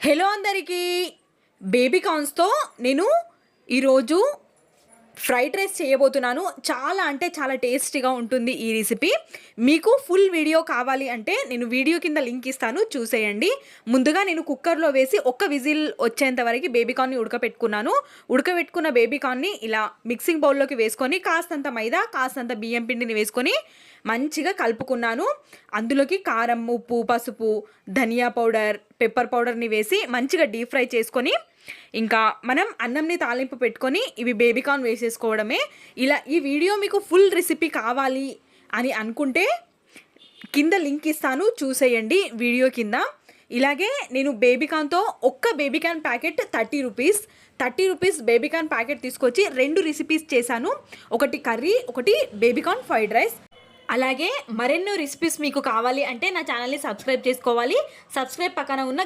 Hello అందరికీ baby కార్న్స్తో నేను ఈరోజు ఫ్రైడ్ రైస్ చేయబోతున్నాను. చాలా అంటే చాలా టేస్టీగా ఉంటుంది ఈ రెసిపీ. మీకు ఫుల్ వీడియో కావాలి అంటే నేను వీడియో కింద లింక్ ఇస్తాను, చూసేయండి. ముందుగా నేను కుక్కర్లో వేసి ఒక్క విజిల్ వచ్చేంత వరకు బేబీ కార్న్ని ఉడకపెట్టుకున్నాను. ఉడకబెట్టుకున్న బేబీ కార్న్ని ఇలా మిక్సింగ్ బౌల్లోకి వేసుకొని కాస్తంత మైదా కాస్తంత బియ్యం పిండిని వేసుకొని మంచిగా కలుపుకున్నాను. అందులోకి కారం, ఉప్పు, పసుపు, ధనియా పౌడర్, పెప్పర్ పౌడర్ని వేసి మంచిగా డీప్ ఫ్రై చేసుకొని ఇంకా మనం అన్నంని తాలింపు పెట్టుకొని ఇవి బేబీ కార్న్ వేసేసుకోవడమే. ఇలా ఈ వీడియో మీకు ఫుల్ రెసిపీ కావాలి అని అనుకుంటే కింద లింక్ ఇస్తాను, చూసేయండి వీడియో కింద. ఇలాగే నేను బేబీ కార్న్తో ఒక్క baby corn packet 30 rupees baby corn packet తీసుకొచ్చి 2 రెసిపీస్ చేశాను. ఒకటి కర్రీ, ఒకటి బేబీ కార్న్ ఫ్రైడ్ రైస్. అలాగే మరెన్నో రెసిపీస్ మీకు కావాలి అంటే నా ఛానల్ని సబ్స్క్రైబ్ చేసుకోవాలి. సబ్స్క్రైబ్ పక్కన ఉన్న